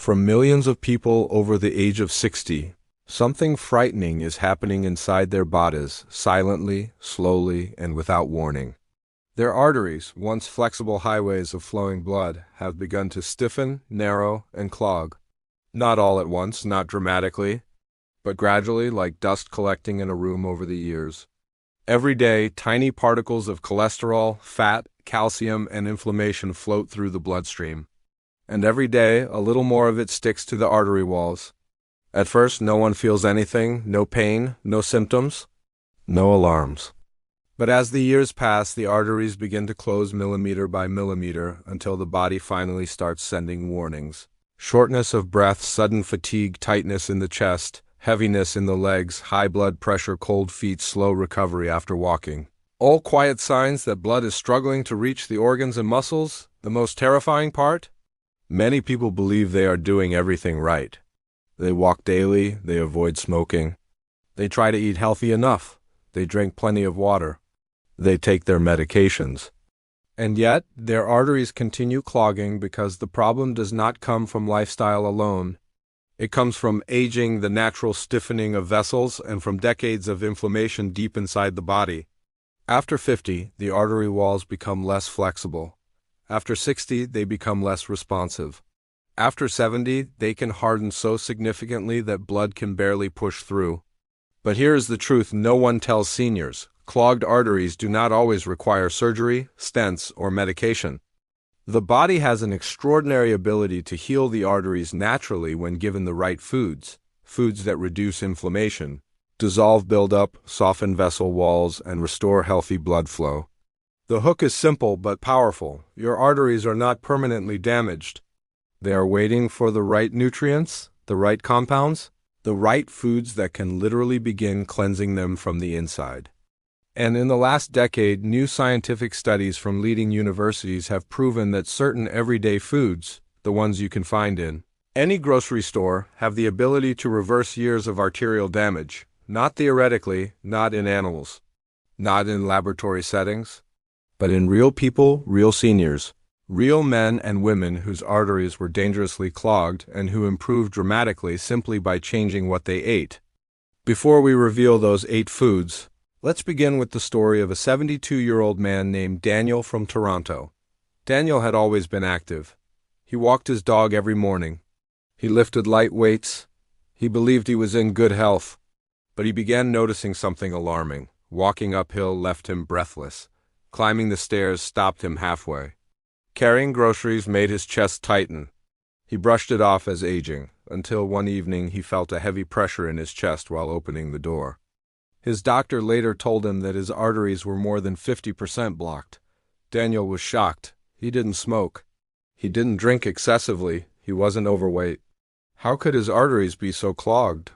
For millions of people over the age of 60, something frightening is happening inside their bodies, silently, slowly, and without warning. Their arteries, once flexible highways of flowing blood, have begun to stiffen, narrow, and clog. Not all at once, not dramatically, but gradually, like dust collecting in a room over the years. Every day, tiny particles of cholesterol, fat, calcium, and inflammation float through the bloodstream. And every day, a little more of it sticks to the artery walls. At first, no one feels anything, no pain, no symptoms, no alarms. But as the years pass, the arteries begin to close millimeter by millimeter until the body finally starts sending warnings. Shortness of breath, sudden fatigue, tightness in the chest, heaviness in the legs, high blood pressure, cold feet, slow recovery after walking. All quiet signs that blood is struggling to reach the organs and muscles. The most terrifying part? Many people believe they are doing everything right. They walk daily, they avoid smoking. They try to eat healthy enough. They drink plenty of water. They take their medications. And yet, their arteries continue clogging because the problem does not come from lifestyle alone. It comes from aging, the natural stiffening of vessels, and from decades of inflammation deep inside the body. After 50, the artery walls become less flexible. After 60, they become less responsive. After 70, they can harden so significantly that blood can barely push through. But here is the truth no one tells seniors. Clogged arteries do not always require surgery, stents, or medication. The body has an extraordinary ability to heal the arteries naturally when given the right foods that reduce inflammation, dissolve buildup, soften vessel walls, and restore healthy blood flow. The hook is simple but powerful. Your arteries are not permanently damaged. They are waiting for the right nutrients, the right compounds, the right foods that can literally begin cleansing them from the inside. And in the last decade, new scientific studies from leading universities have proven that certain everyday foods, the ones you can find in any grocery store, have the ability to reverse years of arterial damage, not theoretically, not in animals, not in laboratory settings, but in real people, real seniors, real men and women whose arteries were dangerously clogged and who improved dramatically simply by changing what they ate. Before we reveal those 8 foods, let's begin with the story of a 72-year-old man named Daniel from Toronto. Daniel had always been active. He walked his dog every morning. He lifted light weights. He believed he was in good health. But he began noticing something alarming. Walking uphill left him breathless. Climbing the stairs stopped him halfway. Carrying groceries made his chest tighten. He brushed it off as aging, until one evening he felt a heavy pressure in his chest while opening the door. His doctor later told him that his arteries were more than 50% blocked. Daniel was shocked. He didn't smoke. He didn't drink excessively. He wasn't overweight. How could his arteries be so clogged?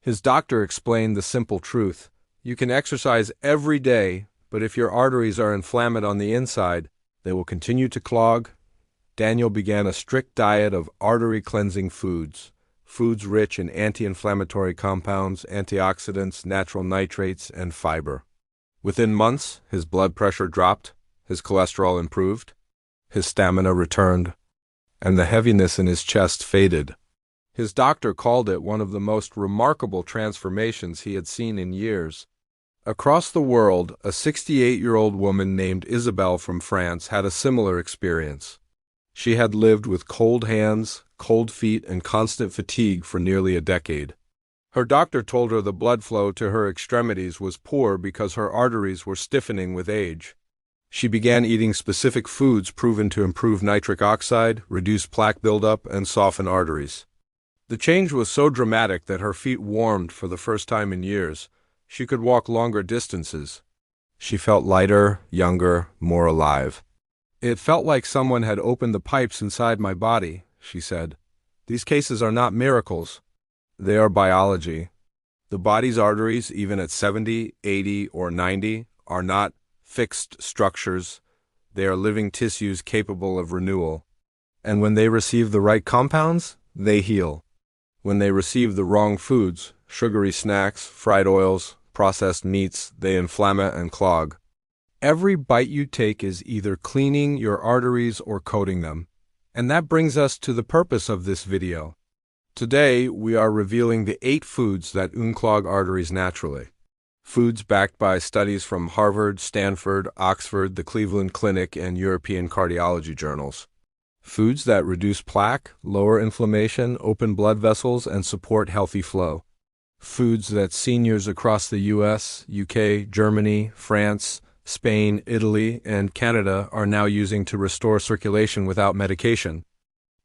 His doctor explained the simple truth. You can exercise every day, but if your arteries are inflamed on the inside, they will continue to clog. Daniel began a strict diet of artery-cleansing foods rich in anti-inflammatory compounds, antioxidants, natural nitrates, and fiber. Within months, his blood pressure dropped, his cholesterol improved, his stamina returned, and the heaviness in his chest faded. His doctor called it one of the most remarkable transformations he had seen in years. Across the world, a 68-year-old woman named Isabelle from France had a similar experience. She had lived with cold hands, cold feet, and constant fatigue for nearly a decade. Her doctor told her the blood flow to her extremities was poor because her arteries were stiffening with age. She began eating specific foods proven to improve nitric oxide, reduce plaque buildup, and soften arteries. The change was so dramatic that her feet warmed for the first time in years. She could walk longer distances. She felt lighter, younger, more alive. It felt like someone had opened the pipes inside my body, she said. These cases are not miracles. They are biology. The body's arteries, even at 70, 80, or 90, are not fixed structures. They are living tissues capable of renewal. And when they receive the right compounds, they heal. When they receive the wrong foods, sugary snacks, fried oils, processed meats, they inflame and clog. Every bite you take is either cleaning your arteries or coating them. And that brings us to the purpose of this video. Today, we are revealing the 8 foods that unclog arteries naturally. Foods backed by studies from Harvard, Stanford, Oxford, the Cleveland Clinic, and European cardiology journals. Foods that reduce plaque, lower inflammation, open blood vessels, and support healthy flow. Foods that seniors across the US, UK, Germany, France, Spain, Italy, and Canada are now using to restore circulation without medication.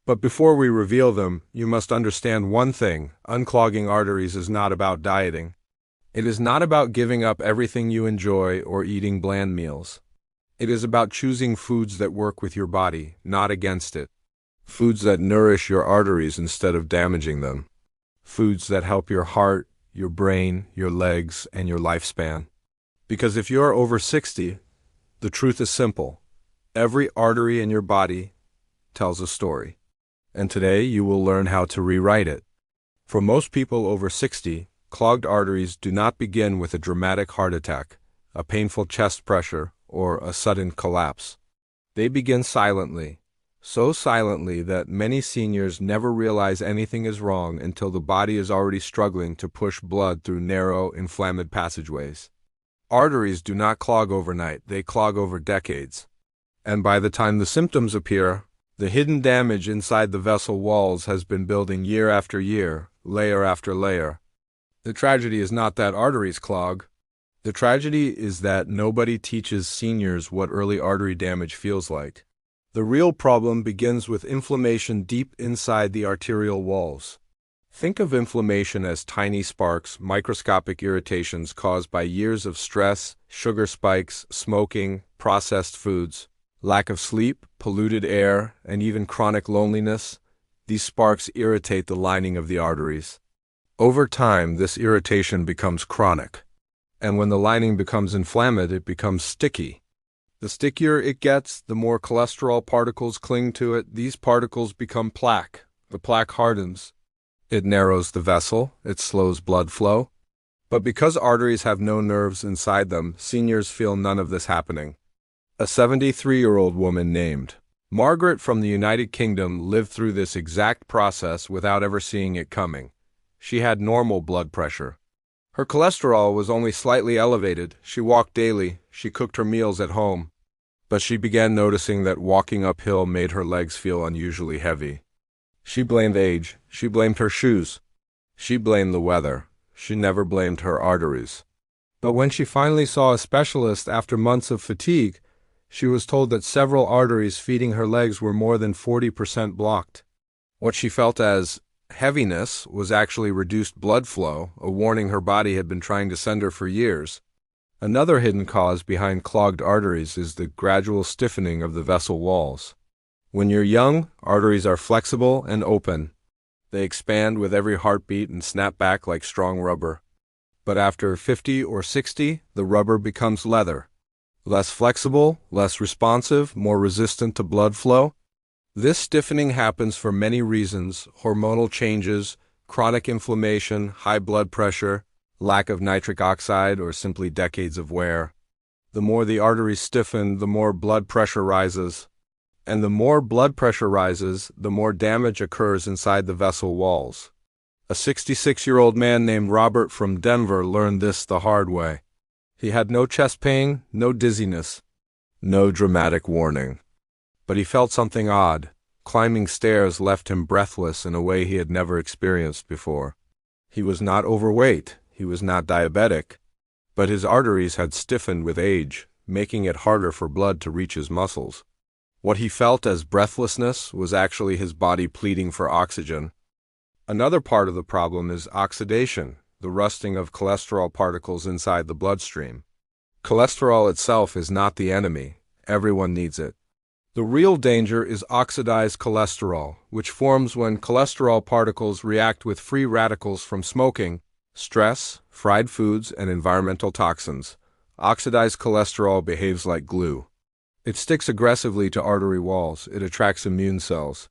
But before we reveal them, you must understand one thing: unclogging arteries is not about dieting. It is not about giving up everything you enjoy or eating bland meals. It is about choosing foods that work with your body, not against it. Foods that nourish your arteries instead of damaging them. Foods that help your heart, your brain, your legs, and your lifespan. Because if you're over 60, the truth is simple. Every artery in your body tells a story. And today you will learn how to rewrite it. For most people over 60, clogged arteries do not begin with a dramatic heart attack, a painful chest pressure, or a sudden collapse. They begin silently, so silently that many seniors never realize anything is wrong until the body is already struggling to push blood through narrow, inflamed passageways. Arteries do not clog overnight, they clog over decades. And by the time the symptoms appear, the hidden damage inside the vessel walls has been building year after year, layer after layer. The tragedy is not that arteries clog. The tragedy is that nobody teaches seniors what early artery damage feels like. The real problem begins with inflammation deep inside the arterial walls. Think of inflammation as tiny sparks, microscopic irritations caused by years of stress, sugar spikes, smoking, processed foods, lack of sleep, polluted air, and even chronic loneliness. These sparks irritate the lining of the arteries. Over time, this irritation becomes chronic. And when the lining becomes inflamed, it becomes sticky. The stickier it gets, the more cholesterol particles cling to it. These particles become plaque. The plaque hardens. It narrows the vessel. It slows blood flow. But because arteries have no nerves inside them, seniors feel none of this happening. A 73-year-old woman named Margaret from the United Kingdom lived through this exact process without ever seeing it coming. She had normal blood pressure. Her cholesterol was only slightly elevated. She walked daily. She cooked her meals at home. But she began noticing that walking uphill made her legs feel unusually heavy. She blamed age. She blamed her shoes. She blamed the weather. She never blamed her arteries. But when she finally saw a specialist after months of fatigue, she was told that several arteries feeding her legs were more than 40% blocked. What she felt as heaviness was actually reduced blood flow, a warning her body had been trying to send her for years. Another hidden cause behind clogged arteries is the gradual stiffening of the vessel walls. When you're young, arteries are flexible and open. They expand with every heartbeat and snap back like strong rubber. But after 50 or 60, the rubber becomes leather. Less flexible, less responsive, more resistant to blood flow. This stiffening happens for many reasons: hormonal changes, chronic inflammation, high blood pressure, lack of nitric oxide, or simply decades of wear. The more the arteries stiffen, the more blood pressure rises. And the more blood pressure rises, the more damage occurs inside the vessel walls. A 66-year-old man named Robert from Denver learned this the hard way. He had no chest pain, no dizziness, no dramatic warning. But he felt something odd. Climbing stairs left him breathless in a way he had never experienced before. He was not overweight, he was not diabetic, but his arteries had stiffened with age, making it harder for blood to reach his muscles. What he felt as breathlessness was actually his body pleading for oxygen. Another part of the problem is oxidation, the rusting of cholesterol particles inside the bloodstream. Cholesterol itself is not the enemy. Everyone needs it. The real danger is oxidized cholesterol, which forms when cholesterol particles react with free radicals from smoking, stress, fried foods, and environmental toxins. Oxidized cholesterol behaves like glue. It sticks aggressively to artery walls. It attracts immune cells.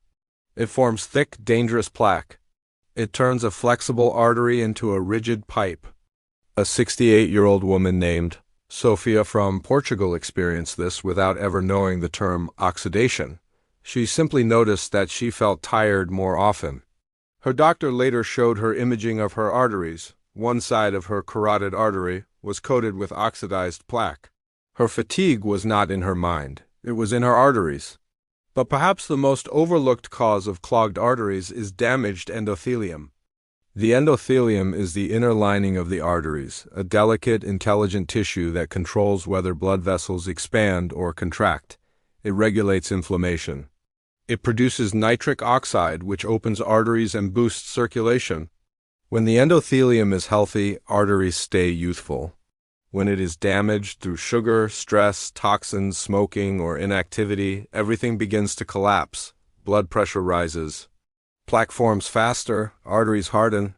It forms thick, dangerous plaque. It turns a flexible artery into a rigid pipe. A 68-year-old woman named Sophia from Portugal experienced this without ever knowing the term oxidation. She simply noticed that she felt tired more often. Her doctor later showed her imaging of her arteries. One side of her carotid artery was coated with oxidized plaque. Her fatigue was not in her mind, it was in her arteries. But perhaps the most overlooked cause of clogged arteries is damaged endothelium. The endothelium is the inner lining of the arteries, a delicate, intelligent tissue that controls whether blood vessels expand or contract. It regulates inflammation. It produces nitric oxide, which opens arteries and boosts circulation. When the endothelium is healthy, arteries stay youthful. When it is damaged through sugar, stress, toxins, smoking, or inactivity, everything begins to collapse. Blood pressure rises. Plaque forms faster, arteries harden,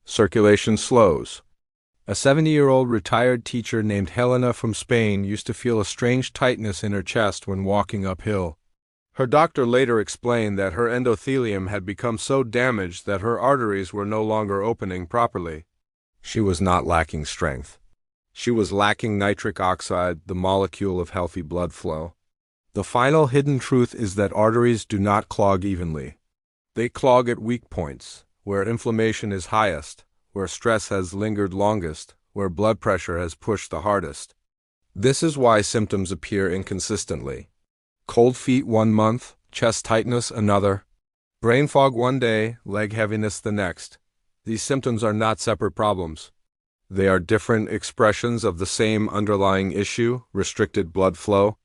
circulation slows. A 70-year-old retired teacher named Helena from Spain used to feel a strange tightness in her chest when walking uphill. Her doctor later explained that her endothelium had become so damaged that her arteries were no longer opening properly. She was not lacking strength. She was lacking nitric oxide, the molecule of healthy blood flow. The final hidden truth is that arteries do not clog evenly. They clog at weak points, where inflammation is highest, where stress has lingered longest, where blood pressure has pushed the hardest. This is why symptoms appear inconsistently. Cold feet 1 month, chest tightness another, brain fog one day, leg heaviness the next. These symptoms are not separate problems. They are different expressions of the same underlying issue, restricted blood flow.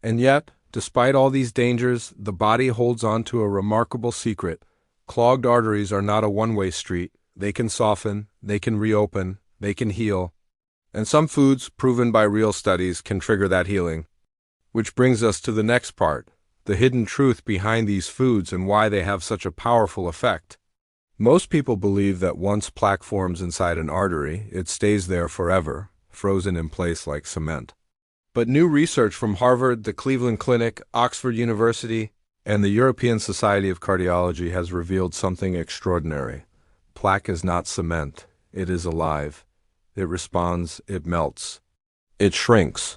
And yet, despite all these dangers, the body holds on to a remarkable secret. Clogged arteries are not a one-way street. They can soften, they can reopen, they can heal. And some foods, proven by real studies, can trigger that healing. Which brings us to the next part, the hidden truth behind these foods and why they have such a powerful effect. Most people believe that once plaque forms inside an artery, it stays there forever, frozen in place like cement. But new research from Harvard, the Cleveland Clinic, Oxford University, and the European Society of Cardiology has revealed something extraordinary. Plaque is not cement. It is alive. It responds, it melts. It shrinks.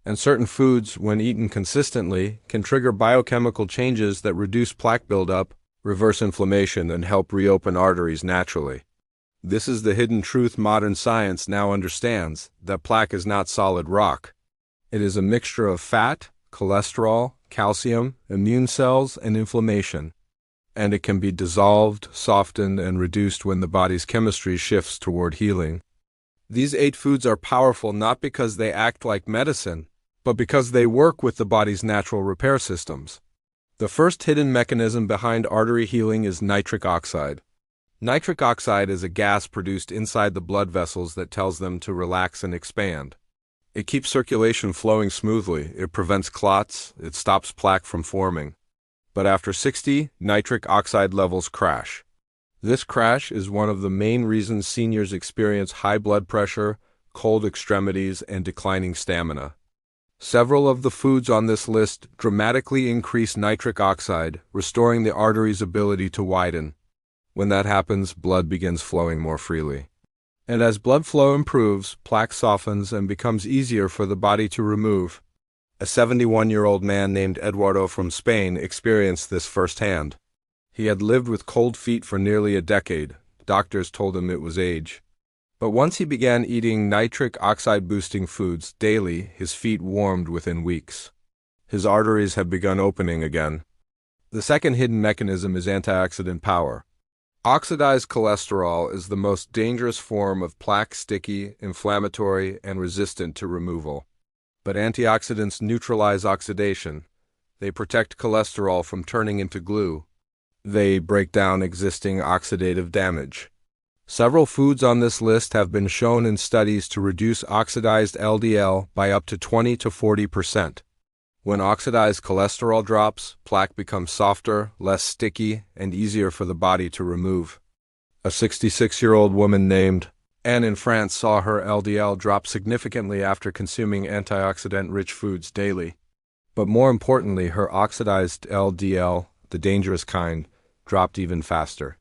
And certain foods, when eaten consistently, can trigger biochemical changes that reduce plaque buildup, reverse inflammation, and help reopen arteries naturally. This is the hidden truth modern science now understands, that plaque is not solid rock. It is a mixture of fat, cholesterol, calcium, immune cells, and inflammation. And it can be dissolved, softened, and reduced when the body's chemistry shifts toward healing. These 8 foods are powerful not because they act like medicine, but because they work with the body's natural repair systems. The first hidden mechanism behind artery healing is nitric oxide. Nitric oxide is a gas produced inside the blood vessels that tells them to relax and expand. It keeps circulation flowing smoothly, it prevents clots, it stops plaque from forming. But after 60, nitric oxide levels crash. This crash is one of the main reasons seniors experience high blood pressure, cold extremities, and declining stamina. Several of the foods on this list dramatically increase nitric oxide, restoring the artery's ability to widen. When that happens, blood begins flowing more freely. And as blood flow improves, plaque softens and becomes easier for the body to remove. A 71-year-old man named Eduardo from Spain experienced this firsthand. He had lived with cold feet for nearly a decade. Doctors told him it was age. But once he began eating nitric oxide-boosting foods daily, his feet warmed within weeks. His arteries had begun opening again. The second hidden mechanism is antioxidant power. Oxidized cholesterol is the most dangerous form of plaque, sticky, inflammatory, and resistant to removal. But antioxidants neutralize oxidation. They protect cholesterol from turning into glue. They break down existing oxidative damage. Several foods on this list have been shown in studies to reduce oxidized LDL by up to 20 to 40%. When oxidized cholesterol drops, plaque becomes softer, less sticky, and easier for the body to remove. A 66-year-old woman named Anne in France saw her LDL drop significantly after consuming antioxidant-rich foods daily. But more importantly, her oxidized LDL, the dangerous kind, dropped even faster.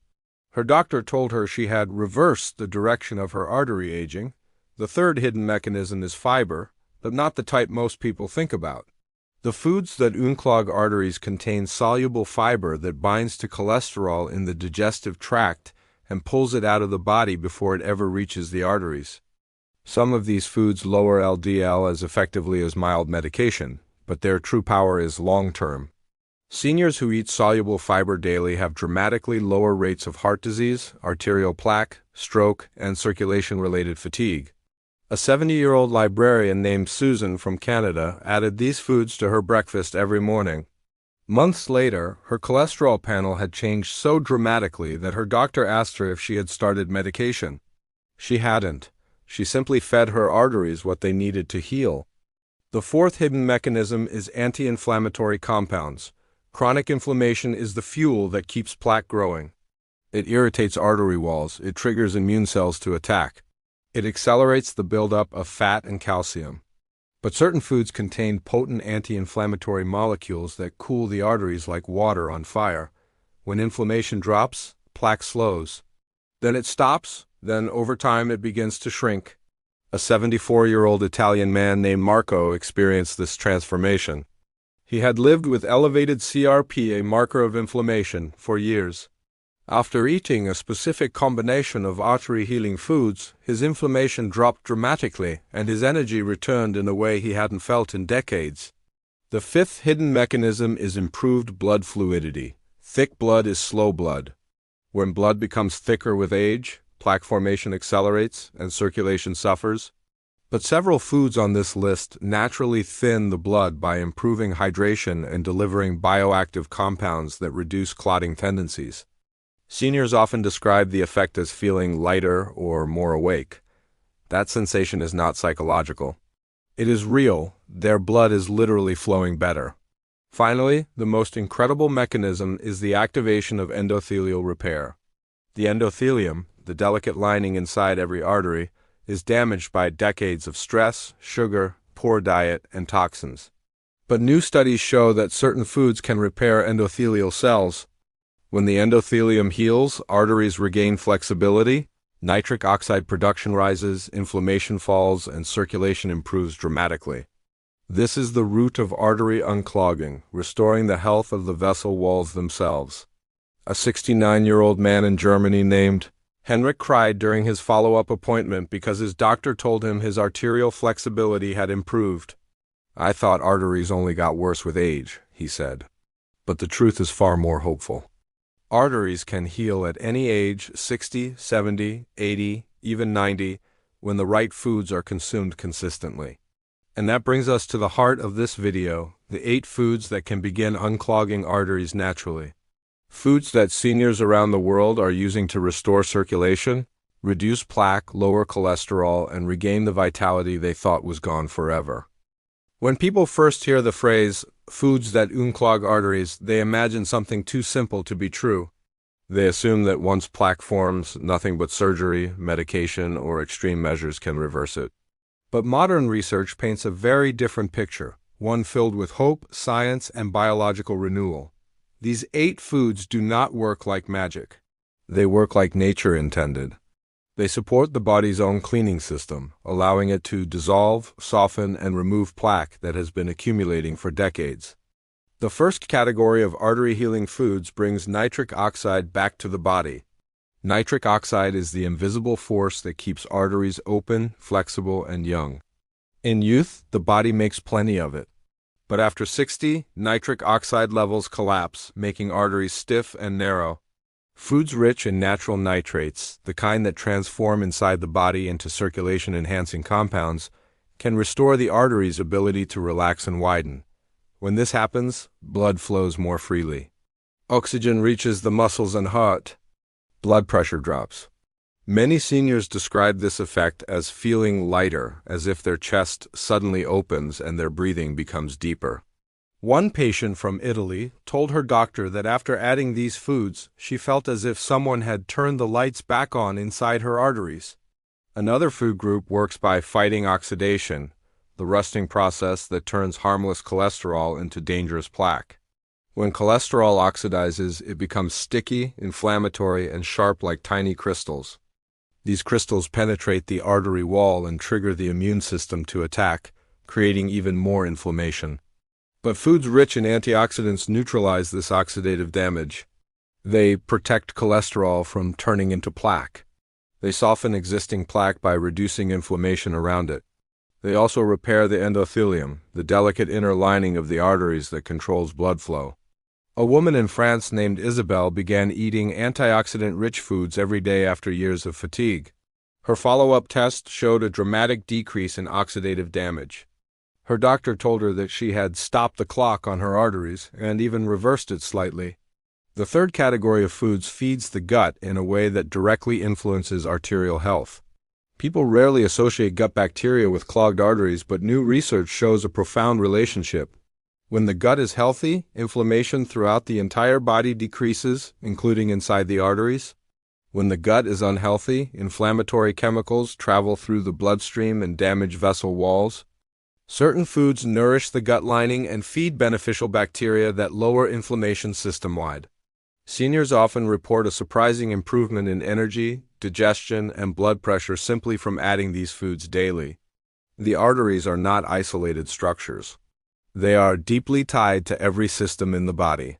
Her doctor told her she had reversed the direction of her artery aging. The third hidden mechanism is fiber, but not the type most people think about. The foods that unclog arteries contain soluble fiber that binds to cholesterol in the digestive tract and pulls it out of the body before it ever reaches the arteries. Some of these foods lower LDL as effectively as mild medication, but their true power is long-term. Seniors who eat soluble fiber daily have dramatically lower rates of heart disease, arterial plaque, stroke, and circulation-related fatigue. A 70-year-old librarian named Susan from Canada added these foods to her breakfast every morning. Months later, her cholesterol panel had changed so dramatically that her doctor asked her if she had started medication. She hadn't. She simply fed her arteries what they needed to heal. The fourth hidden mechanism is anti-inflammatory compounds. Chronic inflammation is the fuel that keeps plaque growing. It irritates artery walls. It triggers immune cells to attack. It accelerates the buildup of fat and calcium. But certain foods contain potent anti-inflammatory molecules that cool the arteries like water on fire. When inflammation drops, plaque slows. Then it stops, then over time it begins to shrink. A 74-year-old Italian man named Marco experienced this transformation. He had lived with elevated CRP, a marker of inflammation, for years. After eating a specific combination of artery-healing foods, his inflammation dropped dramatically and his energy returned in a way he hadn't felt in decades. The fifth hidden mechanism is improved blood fluidity. Thick blood is slow blood. When blood becomes thicker with age, plaque formation accelerates and circulation suffers. But several foods on this list naturally thin the blood by improving hydration and delivering bioactive compounds that reduce clotting tendencies. Seniors often describe the effect as feeling lighter or more awake. That sensation is not psychological. It is real. Their blood is literally flowing better. Finally, the most incredible mechanism is the activation of endothelial repair. The endothelium, the delicate lining inside every artery, is damaged by decades of stress, sugar, poor diet, and toxins. But new studies show that certain foods can repair endothelial cells. When the endothelium heals, arteries regain flexibility, nitric oxide production rises, inflammation falls, and circulation improves dramatically. This is the root of artery unclogging, restoring the health of the vessel walls themselves. A 69-year-old man in Germany named Henrik cried during his follow-up appointment because his doctor told him his arterial flexibility had improved. "I thought arteries only got worse with age," he said. But the truth is far more hopeful. Arteries can heal at any age, 60, 70, 80, even 90, when the right foods are consumed consistently. And that brings us to the heart of this video, the 8 foods that can begin unclogging arteries naturally. Foods that seniors around the world are using to restore circulation, reduce plaque, lower cholesterol, and regain the vitality they thought was gone forever. When people first hear the phrase, foods that unclog arteries, they imagine something too simple to be true. They assume that once plaque forms, nothing but surgery, medication, or extreme measures can reverse it. But modern research paints a very different picture, one filled with hope, science, and biological renewal. These 8 foods do not work like magic. They work like nature intended. They support the body's own cleaning system, allowing it to dissolve, soften, and remove plaque that has been accumulating for decades. The first category of artery-healing foods brings nitric oxide back to the body. Nitric oxide is the invisible force that keeps arteries open, flexible, and young. In youth, the body makes plenty of it. But after 60, nitric oxide levels collapse, making arteries stiff and narrow. Foods rich in natural nitrates, the kind that transform inside the body into circulation-enhancing compounds, can restore the artery's ability to relax and widen. When this happens, blood flows more freely. Oxygen reaches the muscles and heart. Blood pressure drops. Many seniors describe this effect as feeling lighter, as if their chest suddenly opens and their breathing becomes deeper. One patient from Italy told her doctor that after adding these foods, she felt as if someone had turned the lights back on inside her arteries. Another food group works by fighting oxidation, the rusting process that turns harmless cholesterol into dangerous plaque. When cholesterol oxidizes, it becomes sticky, inflammatory, and sharp like tiny crystals. These crystals penetrate the artery wall and trigger the immune system to attack, creating even more inflammation. But foods rich in antioxidants neutralize this oxidative damage. They protect cholesterol from turning into plaque. They soften existing plaque by reducing inflammation around it. They also repair the endothelium, the delicate inner lining of the arteries that controls blood flow. A woman in France named Isabelle began eating antioxidant-rich foods every day after years of fatigue. Her follow-up test showed a dramatic decrease in oxidative damage. Her doctor told her that she had stopped the clock on her arteries and even reversed it slightly. The third category of foods feeds the gut in a way that directly influences arterial health. People rarely associate gut bacteria with clogged arteries, but new research shows a profound relationship. When the gut is healthy, inflammation throughout the entire body decreases, including inside the arteries. When the gut is unhealthy, inflammatory chemicals travel through the bloodstream and damage vessel walls. Certain foods nourish the gut lining and feed beneficial bacteria that lower inflammation system-wide. Seniors often report a surprising improvement in energy, digestion, and blood pressure simply from adding these foods daily. The arteries are not isolated structures. They are deeply tied to every system in the body.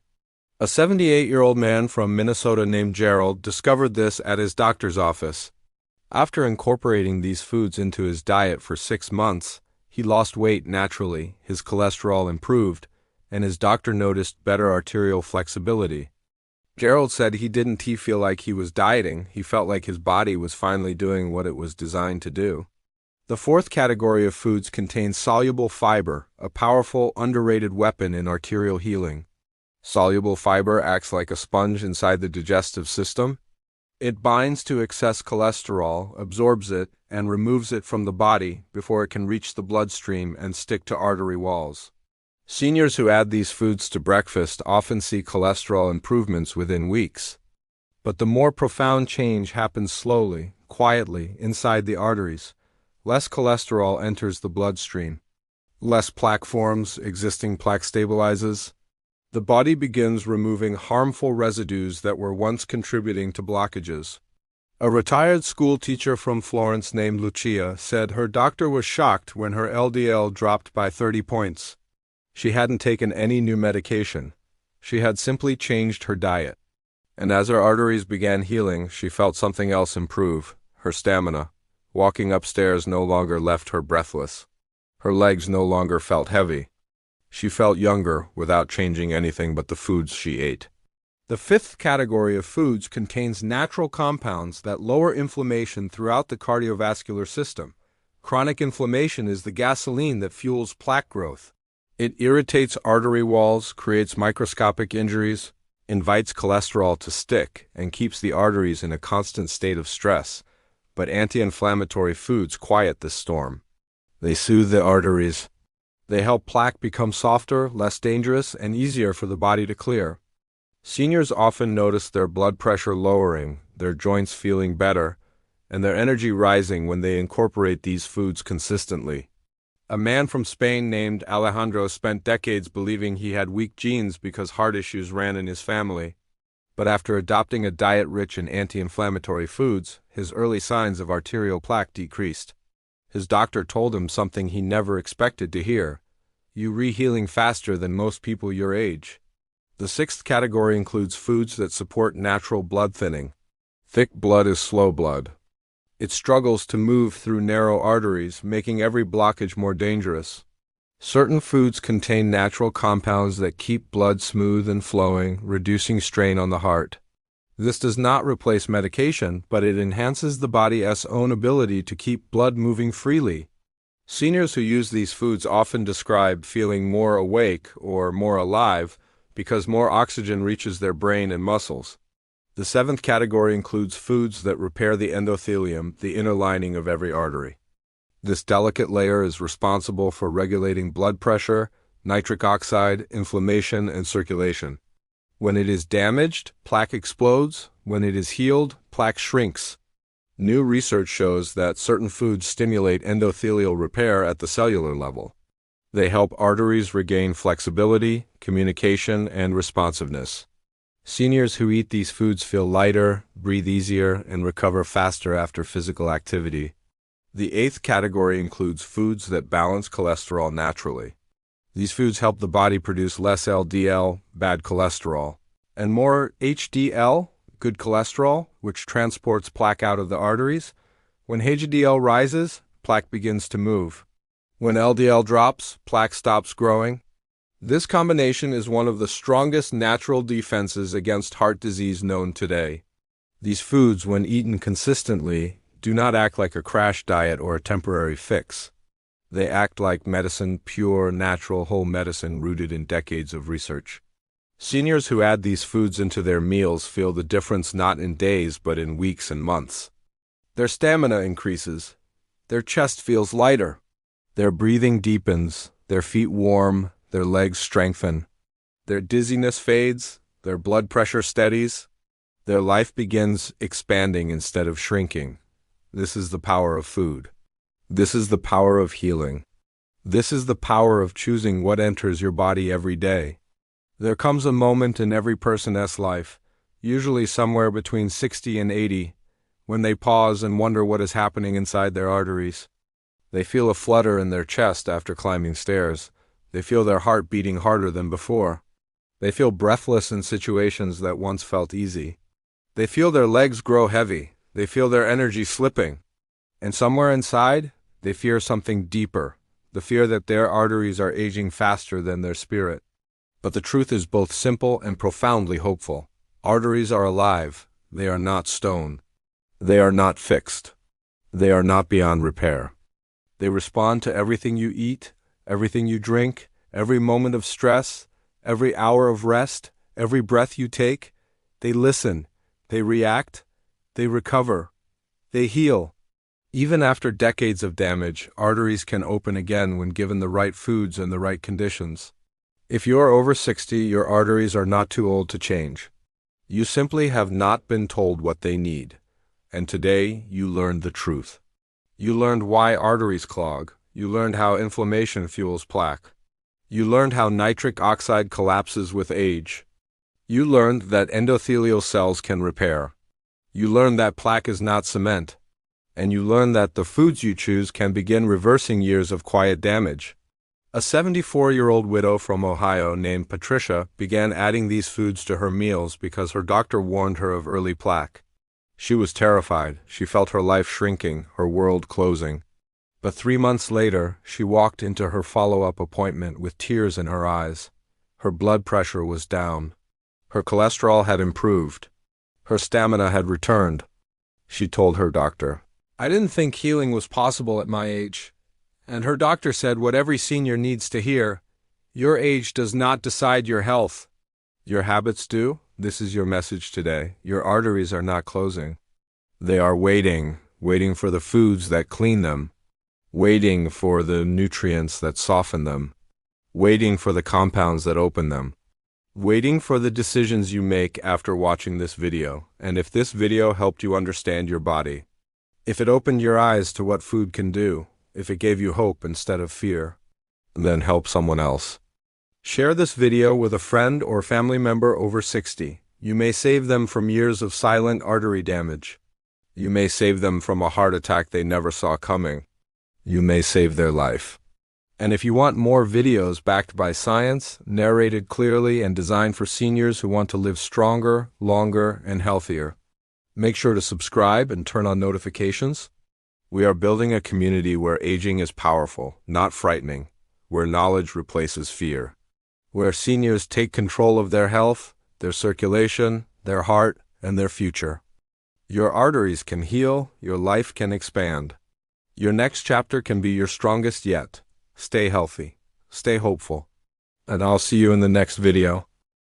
A 78-year-old man from Minnesota named Gerald discovered this at his doctor's office. After incorporating these foods into his diet for 6 months, he lost weight naturally, his cholesterol improved, and his doctor noticed better arterial flexibility. Gerald said he didn't feel like he was dieting, he felt like his body was finally doing what it was designed to do. The fourth category of foods contains soluble fiber, a powerful, underrated weapon in arterial healing. Soluble fiber acts like a sponge inside the digestive system. It binds to excess cholesterol, absorbs it, and removes it from the body before it can reach the bloodstream and stick to artery walls. Seniors who add these foods to breakfast often see cholesterol improvements within weeks. But the more profound change happens slowly, quietly, inside the arteries. Less cholesterol enters the bloodstream. Less plaque forms, existing plaque stabilizes. The body begins removing harmful residues that were once contributing to blockages. A retired school teacher from Florence named Lucia said her doctor was shocked when her LDL dropped by 30 points. She hadn't taken any new medication. She had simply changed her diet. And as her arteries began healing, she felt something else improve, her stamina. Walking upstairs no longer left her breathless. Her legs no longer felt heavy. She felt younger without changing anything but the foods she ate. The fifth category of foods contains natural compounds that lower inflammation throughout the cardiovascular system. Chronic inflammation is the gasoline that fuels plaque growth. It irritates artery walls, creates microscopic injuries, invites cholesterol to stick, and keeps the arteries in a constant state of stress. But anti-inflammatory foods quiet this storm. They soothe the arteries. They help plaque become softer, less dangerous, and easier for the body to clear. Seniors often notice their blood pressure lowering, their joints feeling better, and their energy rising when they incorporate these foods consistently. A man from Spain named Alejandro spent decades believing he had weak genes because heart issues ran in his family. But after adopting a diet rich in anti-inflammatory foods, his early signs of arterial plaque decreased. His doctor told him something he never expected to hear. "You're re-healing faster than most people your age." The sixth category includes foods that support natural blood thinning. Thick blood is slow blood. It struggles to move through narrow arteries, making every blockage more dangerous. Certain foods contain natural compounds that keep blood smooth and flowing, reducing strain on the heart. This does not replace medication, but it enhances the body's own ability to keep blood moving freely. Seniors who use these foods often describe feeling more awake or more alive because more oxygen reaches their brain and muscles. The seventh category includes foods that repair the endothelium, the inner lining of every artery. This delicate layer is responsible for regulating blood pressure, nitric oxide, inflammation, and circulation. When it is damaged, plaque explodes. When it is healed, plaque shrinks. New research shows that certain foods stimulate endothelial repair at the cellular level. They help arteries regain flexibility, communication, and responsiveness. Seniors who eat these foods feel lighter, breathe easier, and recover faster after physical activity. The eighth category includes foods that balance cholesterol naturally. These foods help the body produce less LDL, bad cholesterol, and more HDL, good cholesterol, which transports plaque out of the arteries. When HDL rises, plaque begins to move. When LDL drops, plaque stops growing. This combination is one of the strongest natural defenses against heart disease known today. These foods, when eaten consistently, do not act like a crash diet or a temporary fix. They act like medicine, pure, natural, whole medicine rooted in decades of research. Seniors who add these foods into their meals feel the difference not in days but in weeks and months. Their stamina increases. Their chest feels lighter. Their breathing deepens. Their feet warm. Their legs strengthen. Their dizziness fades. Their blood pressure steadies. Their life begins expanding instead of shrinking. This is the power of food. This is the power of healing. This is the power of choosing what enters your body every day. There comes a moment in every person's life, usually somewhere between 60 and 80, when they pause and wonder what is happening inside their arteries. They feel a flutter in their chest after climbing stairs. They feel their heart beating harder than before. They feel breathless in situations that once felt easy. They feel their legs grow heavy. They feel their energy slipping. And somewhere inside, they fear something deeper, the fear that their arteries are aging faster than their spirit. But the truth is both simple and profoundly hopeful. Arteries are alive. They are not stone. They are not fixed. They are not beyond repair. They respond to everything you eat, everything you drink, every moment of stress, every hour of rest, every breath you take. They listen. They react. They recover. They heal. Even after decades of damage, arteries can open again when given the right foods and the right conditions. If you're over 60, your arteries are not too old to change. You simply have not been told what they need. And today, you learned the truth. You learned why arteries clog. You learned how inflammation fuels plaque. You learned how nitric oxide collapses with age. You learned that endothelial cells can repair. You learned that plaque is not cement. And you learned that the foods you choose can begin reversing years of quiet damage. A 74-year-old widow from Ohio named Patricia began adding these foods to her meals because her doctor warned her of early plaque. She was terrified. She felt her life shrinking, her world closing. But 3 months later, she walked into her follow-up appointment with tears in her eyes. Her blood pressure was down. Her cholesterol had improved. Her stamina had returned. She told her doctor, "I didn't think healing was possible at my age." And her doctor said what every senior needs to hear: your age does not decide your health. Your habits do. This is your message today. Your arteries are not closing. They are waiting for the foods that clean them, waiting for the nutrients that soften them, waiting for the compounds that open them, waiting for the decisions you make after watching this video. And if this video helped you understand your body, if it opened your eyes to what food can do, if it gave you hope instead of fear, then help someone else. Share this video with a friend or family member over 60. You may save them from years of silent artery damage. You may save them from a heart attack they never saw coming. You may save their life. And if you want more videos backed by science, narrated clearly and designed for seniors who want to live stronger, longer, and healthier, make sure to subscribe and turn on notifications. We are building a community where aging is powerful, not frightening, where knowledge replaces fear, where seniors take control of their health, their circulation, their heart, and their future. Your arteries can heal, your life can expand. Your next chapter can be your strongest yet. Stay healthy, stay hopeful, and I'll see you in the next video.